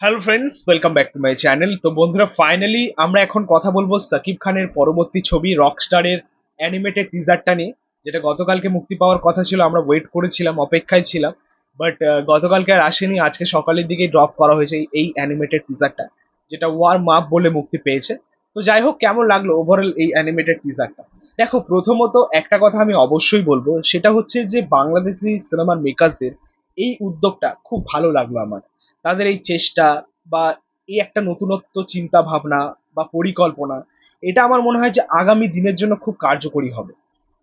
Hello friends, welcome back to my channel. তো বন্ধুরা, finally আমরা এখন কথা বলবো সাকিব খানের পরবর্তী ছবি রকস্টারের অ্যানিমেটেড টিজারটা নিয়ে, যেটা গতকালকে মুক্তি পাওয়ার কথা ছিল। আমরা ওয়েট করেছিলাম, অপেক্ষায় ছিলাম, বাট গতকালকে আর আসেনি। আজকে সকালের দিকে ড্রপ করা হয়েছে এই অ্যানিমেটেড টিজারটা, যেটা ওয়ার্ম আপ বলে মুক্তি পেয়েছে। তো যাই হোক, কেমন লাগলো ওভারঅল এই অ্যানিমেটেড টিজারটা? দেখো, প্রথমত একটা কথা আমি অবশ্যই বলবো, সেটা হচ্ছে যে বাংলাদেশি সিনেমার মেকার্সদের এই উদ্যোগটা খুব ভালো লাগলো আমার। তাদের এই চেষ্টা বা এই একটা নতুনত্ব চিন্তা ভাবনা বা পরিকল্পনা, এটা আমার মনে হয় যে আগামী দিনের জন্য খুব কার্যকরী হবে।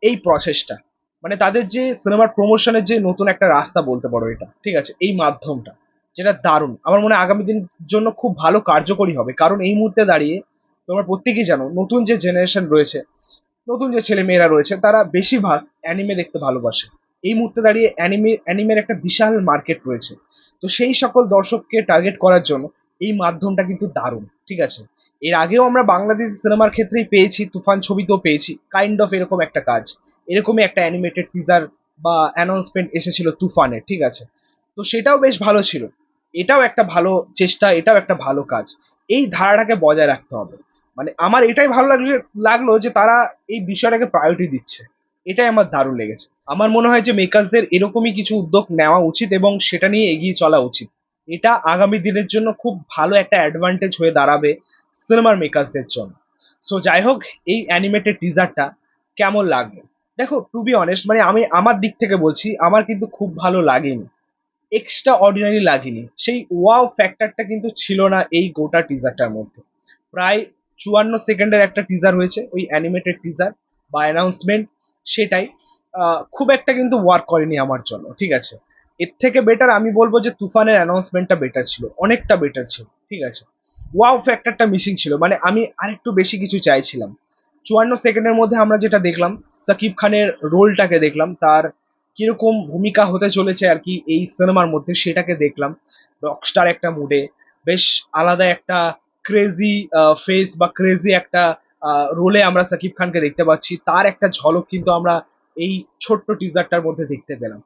এই প্রসেসটা, মানে তাদের যে সিনেমার প্রমোশনের যে নতুন একটা রাস্তা বলতে পারো এটা, ঠিক আছে, এই মাধ্যমটা যেটা দারুণ, আমার মনে হয় আগামী দিনের জন্য খুব ভালো কার্যকরী হবে। কারণ এই মুহূর্তে দাঁড়িয়ে তোমরা প্রত্যেকেই জানো, নতুন যে জেনারেশন রয়েছে, নতুন যে ছেলে মেয়েরা রয়েছে, তারা বেশিরভাগ অ্যানিমে দেখতে ভালোবাসে। এই মুহূর্তে দাঁড়িয়ে অ্যানিমের একটা বিশাল মার্কেট রয়েছে। তো সেই সকল দর্শককে টার্গেট করার জন্য এই মাধ্যমটা কিন্তু দারুণ, ঠিক আছে। এর আগেও আমরা বাংলাদেশি সিনেমার ক্ষেত্রেই পেয়েছি, তুফান ছবিতেও পেয়েছি কাইন্ড অফ এরকম একটা কাজ। এরকমই একটা অ্যানিমেটেড টিজার বা অ্যানাউন্সমেন্ট এসেছিল তুফানের, ঠিক আছে। তো সেটাও বেশ ভালো ছিল। এটাও একটা ভালো চেষ্টা, এটাও একটা ভালো কাজ। এই ধারাটাকে বজায় রাখতে হবে। মানে আমার এটাই ভালো লাগলো যে তারা এই বিষয়টাকে প্রায়োরিটি দিচ্ছে। এটাই আমার দারুণ লেগেছে। আমার মনে হয় যে মেকার্সদের এরকমই কিছু উদ্যোগ নেওয়া উচিত এবং সেটা নিয়ে এগিয়ে চলা উচিত। এটা আগামী দিনের জন্য খুব ভালো একটা অ্যাডভান্টেজ হয়ে দাঁড়াবে সিনেমার মেকার্সদের জন্য। সো যাই হোক, এই অ্যানিমেটেড টিজারটা কেমন লাগবে? দেখো, টু বি অনেস্ট, মানে আমি আমার দিক থেকে বলছি, আমার কিন্তু খুব ভালো লাগেনি, এক্সট্রা অর্ডিনারি লাগেনি। সেই ওয়াও ফ্যাক্টরটা কিন্তু ছিল না এই গোটা টিজারটার মধ্যে। প্রায় 54 সেকেন্ডের একটা টিজার হয়েছে, ওই অ্যানিমেটেড টিজার বা অ্যানাউন্সমেন্ট, সেটাই খুব একটা কিন্তু ওয়ার্ক করেনি আমার জন্য, ঠিক আছে। এর থেকে বেটার আমি বলবো যে তুফানের অ্যানাউন্সমেন্টটা বেটার ছিল, অনেকটা বেটার ছিল, ঠিক আছে। ওয়াও ফ্যাক্টরটা মিসিং ছিল, মানে আমি আরেকটু বেশি কিছু চাইছিলাম। 54 সেকেন্ডের মধ্যে আমরা যেটা দেখলাম, সাকিব খানের রোলটাকে দেখলাম, তার কিরকম ভূমিকা হতে চলেছে আর কি এই সিনেমার মধ্যে, সেটাকে দেখলাম। রকস্টার একটা মুডে, বেশ আলাদা একটা ক্রেজি ফেস বা ক্রেজি একটা রোলে আমরা সাকিব খানকে দেখতে পাচ্ছি। তার একটা ঝলক কিন্তু আমরা এই ছোট্ট টিজারটার মধ্যে দেখতে পেলাম।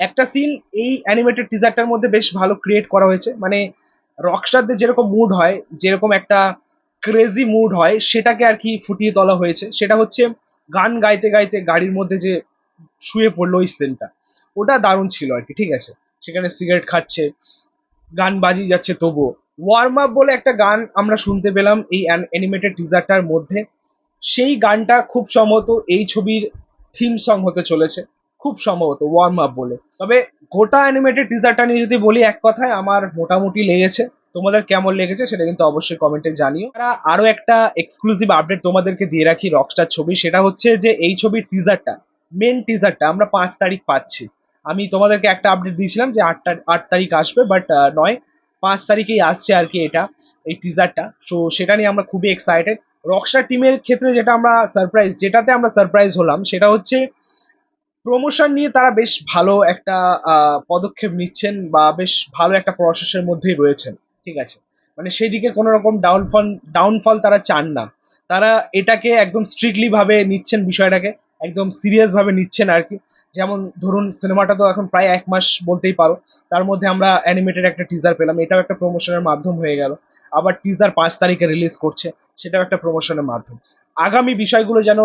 একটা সিন এই অ্যানিমেটেড টিজারটার মধ্যে বেশ ভালো ক্রিয়েট করা হয়েছে, মানে রকস্টারদের যেরকম মুড হয়, যেরকম একটা ক্রেজি মুড হয়, সেটাকে আর কি ফুটিয়ে তোলা হয়েছে। সেটা হচ্ছে গান গাইতে গাইতে গাড়ির মধ্যে যে শুয়ে পড়লো ওই সিনটা, ওটা দারুণ ছিল আর কি, ঠিক আছে। সেখানে সিগারেট খাচ্ছে, গান বাজিয়ে যাচ্ছে, তবুও ওয়ার্ম আপ বলে একটা গান আমরা শুনতে পেলাম এই অ্যানিমেটেড টিজারটার মধ্যে। সেই গানটা খুব সম্ভবত এই ছবির থিম সং হতে চলেছে, খুব সম্ভবত ওয়ার্ম আপ বলে। তবে গোটা অ্যানিমেটেড টিজারটা নিয়ে যদি বলি, এক কথায় আমার মোটামুটি লেগেছে। তোমাদের কেমন লেগেছে সেটা কিন্তু অবশ্যই কমেন্টে জানিও। আরো একটা এক্সক্লুসিভ আপডেট তোমাদেরকে দিয়ে রাখি রকস্টার ছবি, সেটা হচ্ছে যে এই ছবির টিজারটা, মেন টিজারটা আমরা 5 তারিখ পাচ্ছি। আমি তোমাদেরকে একটা আপডেট দিয়েছিলাম যে 8 তারিখ আসবে, বাট নয়, 5 তারিখেই আসছে আর কি এটা, এই টিজারটা। সো সেটা নিয়ে আমরা খুবই এক্সাইটেড। রকস্টার টিমের ক্ষেত্রে যেটাতে আমরা সারপ্রাইজ হলাম, সেটা হচ্ছে প্রমোশন নিয়ে তারা বেশ ভালো একটা পদক্ষেপ নিচ্ছেন বা বেশ ভালো একটা প্রসেসের মধ্যেই রয়েছেন, ঠিক আছে। মানে সেদিকে কোনো রকম ডাউনফল তারা চান না। তারা এটাকে একদম স্ট্রিক্টলি ভাবে নিচ্ছেন, বিষয়টাকে একদম সিরিয়াস ভাবে নিচ্ছেন আর কি। যেমন ধরুন, সিনেমাটা তো এখন প্রায় 1 মাস বলতেই পারো, তার মধ্যে আমরা অ্যানিমেটেড একটা টিজার পেলাম, এটাও একটা প্রমোশনের মাধ্যম হয়ে গেল। আবার টিজার 5 তারিখে রিলিজ করছে, সেটাও একটা প্রমোশনের মাধ্যম। আগামী বিষয়গুলো যেন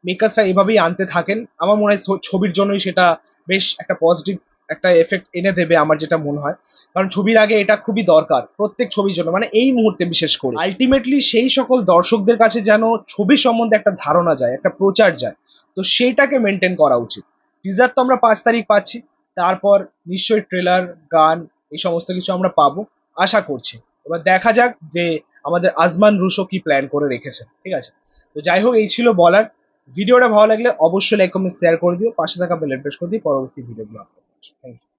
মেকার্সরা এভাবেই আনতে থাকেন, আমার মনে হয় ছবির জন্যই সেটা বেশ একটা পজিটিভ একটা এফেক্ট এনে দেবে, আমার যেটা মনে হয়। কারণ ছবির আগে এটা খুবই দরকার প্রত্যেক ছবির জন্য, মানে এই মুহূর্তে বিশেষ করে আলটিমেটলি সেই সকল দর্শকদের কাছে যেন ছবি সম্বন্ধে একটা ধারণা যায়, একটা প্রচার যায়। তো সেইটাকে মেনটেন করা উচিত। টিজার তো আমরা 5 তারিখ পাচ্ছি, তারপর নিশ্চয়ই ট্রেলার, গান, এই সমস্ত কিছু আমরা পাবো আশা করছি। এবার দেখা যাক যে আমাদের আজমান রুশো কি প্ল্যান করে রেখেছে, ঠিক আছে। তো যাই হোক, এই ছিল বলার। ভিডিওটা ভালো লাগলে অবশ্যই লাইক কমেন্ট শেয়ার করে দিও, পাশে থাকা বেল প্রেস করে দিও পরবর্তী ভিডিওগুলো আপলোড করছি। Thank you.